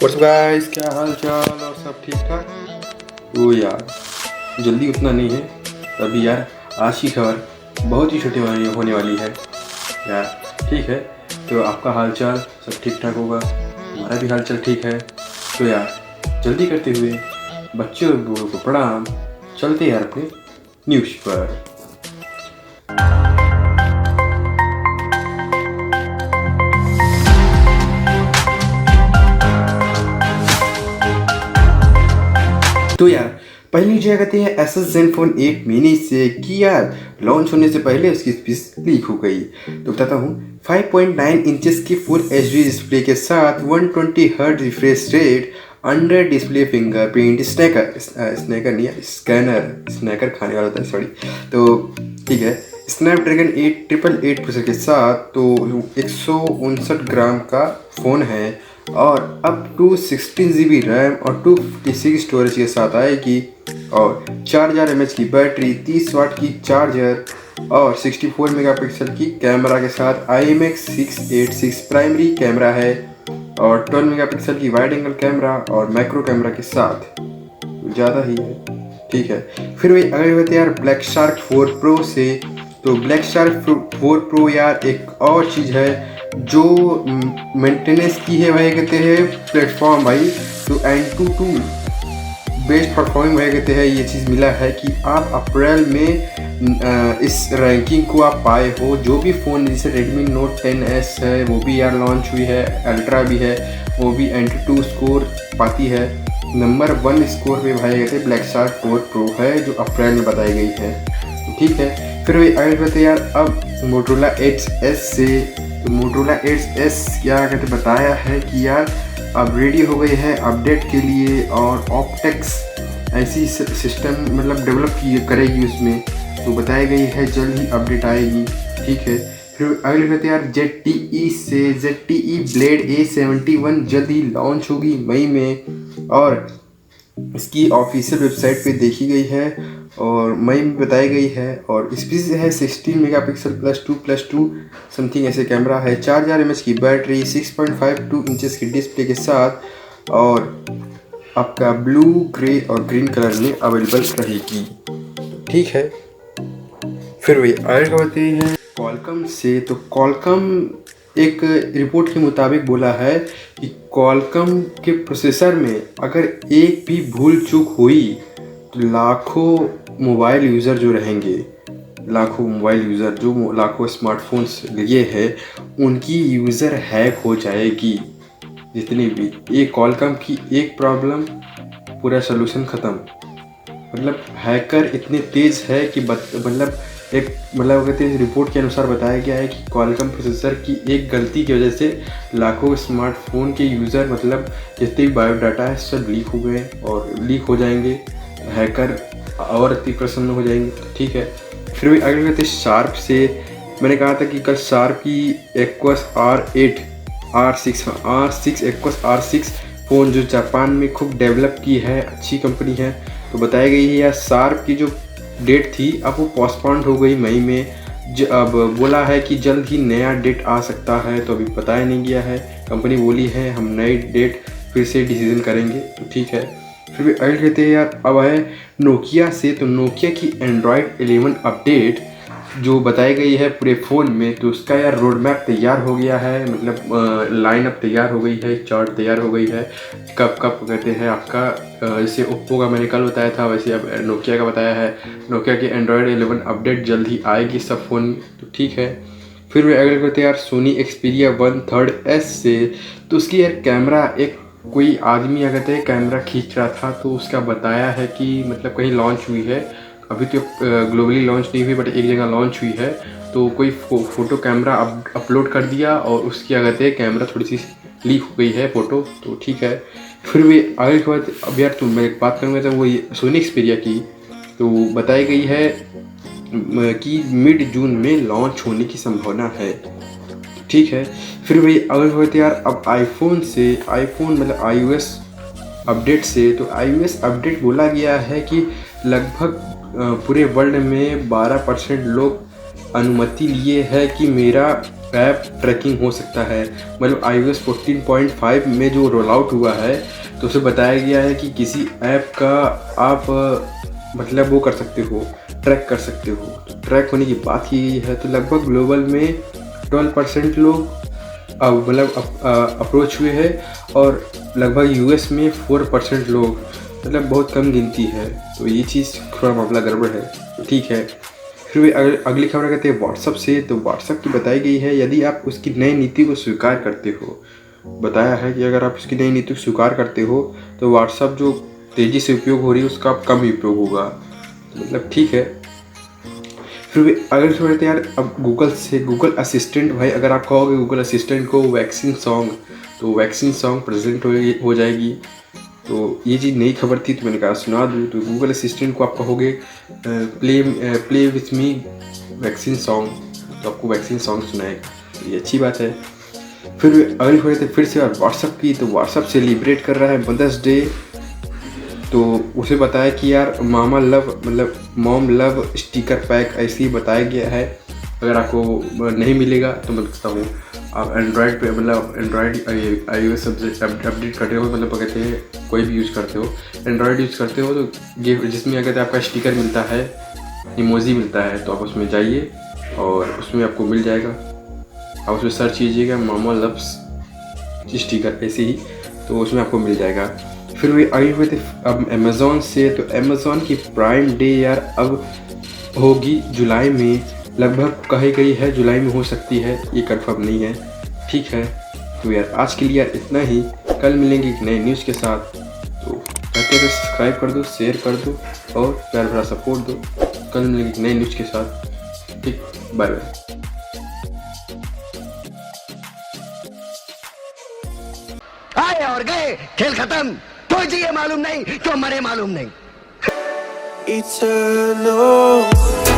What's guys, क्या हाल चाल और सब ठीक ठाक। तो यार जल्दी उतना नहीं है अभी यार। आज की खबर बहुत ही छोटी होने वाली है यार। ठीक है, तो आपका हाल चाल सब ठीक ठाक होगा, हमारा भी हाल चाल ठीक है। तो यार जल्दी करते हुए बच्चों और बूढ़ों को प्रणाम, चलते यार अपने न्यूज़ पर। तो यार पहली जो कहते हैं एसएस ज़ेनफोन 8 मिनी से कि यार लॉन्च होने से पहले उसकी स्पीच लीक हो गई। तो बताता हूँ 5.9 इंचेस की फुल एचडी डिस्प्ले के साथ 120 hertz refresh rate, under display fingerprint sneaker नहीं है, स्नैकर खाने वाला था, सॉरी। तो ठीक है, स्नैपड्रैगन 888 प्रोसेसर के साथ तो 159 ग्राम का फ़ोन है और अप टू 16 GB रैम और 256 स्टोरेज के साथ आएगी और 4000 mAh की बैटरी, 30 वाट की चार्जर और 64 मेगापिक्सल की कैमरा के साथ IMX686 प्राइमरी कैमरा है और 12 मेगापिक्सल की वाइड एंगल कैमरा और मैक्रो कैमरा के साथ। ज़्यादा ही है, ठीक है। फिर वही अगले होते यार ब्लैक शार्क 4 प्रो से। तो ब्लैक शार्क 4 प्रो यार एक और चीज़ है जो मेंटेनेंस की है, वही कहते हैं प्लेटफॉर्म भाई। तो Antutu बेस्ट परफॉर्मिंग वही कहते हैं, ये चीज़ मिला है कि आप अप्रैल में इस रैंकिंग को आप पाए हो। जो भी फ़ोन जैसे Redmi Note 10S है वो भी यार लॉन्च हुई है, अल्ट्रा भी है, वो भी Antutu स्कोर पाती है। नंबर 1 स्कोर पे भाई कहते हैं ब्लैक शार्क 4 प्रो है जो अप्रैल में बताई गई है, ठीक है। फिर वही अगले कहते यार अब Motorola Edge S से। तो Motorola Edge S क्या कहते बताया है कि यार अब रेडी हो गई है अपडेट के लिए और ऑप्टेक्स ऐसी सिस्टम मतलब डेवलप करेगी उसमें। तो बताई गई है जल्द ही अपडेट आएगी, ठीक है। फिर अगले कहते यार ZTE से ZTE Blade A71 जल्द ही लॉन्च होगी मई में और इसकी ऑफिशियल वेबसाइट पे देखी गई है और मई में बताई गई है। और इसकी है 16 मेगापिक्सल +2+2 समथिंग ऐसे कैमरा है, 4000 mAh की बैटरी, 6.52 इंचेस की डिस्प्ले के साथ और आपका ब्लू, ग्रे और ग्रीन कलर में अवेलेबल रहेगी, ठीक है। फिर वही आगे बढ़ते हैं क्वालकॉम से। तो क्वालकॉम एक रिपोर्ट के मुताबिक बोला है कि क्वालकॉम के प्रोसेसर में अगर एक भी भूल चूक हुई तो लाखों मोबाइल यूज़र जो रहेंगे, लाखों मोबाइल यूज़र जो लाखों स्मार्टफोन्स लिए हैं उनकी यूज़र हैक हो जाएगी। जितनी भी ये क्वालकॉम की एक प्रॉब्लम पूरा सोल्यूशन ख़त्म। मतलब हैकर इतने तेज़ है कि मतलब कहते हैं रिपोर्ट के अनुसार बताया गया है कि क्वालकॉम प्रोसेसर की एक गलती की वजह से लाखों स्मार्टफोन के यूज़र मतलब जितने भी बायोडाटा है सब लीक हो गए और लीक हो जाएंगे। हैकर और अति प्रसन्न हो जाएंगे, ठीक है। फिर भी अगले कहते शार्प से। मैंने कहा था कि कल शार्प की aqueous R6 aqueous R6 phone जो जापान में खूब डेवलप की है, अच्छी कंपनी है। तो बताई गई है यार शार्प की जो डेट थी अब वो पोस्टपोन्ड हो गई मई में। अब बोला है कि जल्द ही नया डेट आ सकता है, तो अभी बताया नहीं गया है। कंपनी बोली है हम नई डेट फिर से डिसीजन करेंगे, तो ठीक है। फिर भी अगले कहते हैं यार अब है नोकिया से। तो नोकिया की एंड्रॉयड 11 अपडेट जो बताई गई है पूरे फ़ोन में, तो उसका यार रोड मैप तैयार हो गया है, मतलब लाइन अप तैयार हो गई है, चार्ट तैयार हो गई है। कब कहते हैं आपका जैसे ओप्पो का मैंने कल बताया था वैसे अब नोकिया का बताया है। नोकिया की एंड्रॉयड 11 अपडेट जल्द ही आएगी सब फ़ोन में, तो ठीक है। फिर वे अगले कहते हैं यार सोनी एक्सपीरिया 1 थर्ड S से। तो उसकी यार कैमरा एक कोई आदमी अगर कहते हैं कैमरा खींच रहा था तो उसका बताया है कि मतलब कहीं लॉन्च हुई है, अभी तो ग्लोबली लॉन्च नहीं हुई बट एक जगह लॉन्च हुई है। तो कोई फ़ोटो कैमरा अपलोड कर दिया और उसकी अगर कहते हैं कैमरा थोड़ी सी लीक हो गई है फ़ोटो, तो ठीक है। फिर भी आगे के बाद अब यार तुम मैं बात करूँगा तो वो सोनी एक्सपीरिया की। तो बताई गई है कि मिड जून में लॉन्च होने की संभावना है, ठीक है। फिर वही अगर होते यार अब आईफोन मतलब iOS अपडेट से। तो iOS अपडेट बोला गया है कि लगभग पूरे वर्ल्ड में 12% लोग अनुमति लिए है कि मेरा ऐप ट्रैकिंग हो सकता है। मतलब iOS 14.5 में जो रोल आउट हुआ है तो उसे बताया गया है कि किसी ऐप का आप मतलब वो कर सकते हो, ट्रैक कर सकते हो। तो ट्रैक होने की बात की गई है तो लगभग ग्लोबल में 12% लोग मतलब अप्रोच हुए हैं और लगभग यूएस में 4% लोग, मतलब बहुत कम गिनती है। तो ये चीज़ थोड़ा मामला गड़बड़ है, तो ठीक है। फिर भी अगली खबर कहते हैं व्हाट्सअप से। तो व्हाट्सअप की बताई गई है यदि आप उसकी नई नीति को स्वीकार करते हो, बताया है कि अगर आप उसकी नई नीति को स्वीकार करते हो तो व्हाट्सअप जो तेज़ी से उपयोग हो रही है उसका कम उपयोग होगा। तो मतलब ठीक है। फिर भी अगर थोड़े तो यार अब गूगल से, गूगल असिस्टेंट भाई, अगर आप कहोगे गूगल असिस्टेंट को वैक्सीन सॉन्ग, तो वैक्सीन सॉन्ग प्रेजेंट हो जाएगी। तो ये चीज़ नई खबर थी तो मैंने कहा सुना दूँ। तो गूगल असिस्टेंट को आप कहोगे play with me vaccine song, तो आपको वैक्सीन सॉन्ग सुनाएगा। ये अच्छी बात है। फिर अगली खबर थे फिर से व्हाट्सअप की। तो व्हाट्सअप सेलिब्रेट कर रहा है मदर्स डे। तो उसे बताया कि यार मामा लव मतलब मॉम लव स्टिकर पैक ऐसे ही बताया गया है। अगर आपको नहीं मिलेगा तो मैं बताता हूँ, आप एंड्रॉयड पे मतलब एंड्रॉयड iOS अपडेट करते हो, मतलब कहते हैं कोई भी यूज़ करते हो, एंड्रॉयड यूज़ करते हो तो ये जिसमें अगर आपका स्टिकर मिलता है, इमोजी मिलता है, तो आप उसमें जाइए और उसमें आपको मिल जाएगा। आप उसमें सर्च कीजिएगा मामा लव्स स्टिकर ऐसे ही, तो उसमें आपको मिल जाएगा। फिर वे आए हुए थे अब अमेज़ॉन से। तो अमेज़ॉन की प्राइम डे यार अब होगी जुलाई में, लगभग कही गई है जुलाई में हो सकती है, ये कंफर्म नहीं है। ठीक है, तो यार आज के लिए यार इतना ही। कल मिलेंगे एक नए न्यूज़ के साथ। तो कहते हैं सब्सक्राइब कर दो, शेयर कर दो और प्यार भरा सपोर्ट दो। कल मिलेंगे एक नए न्यूज़ के साथ। ठीक, बाय बाय। आए और गए, खेल खत्म। कोई जिए मालूम नहीं, क्यों मरे मालूम नहीं। Eternal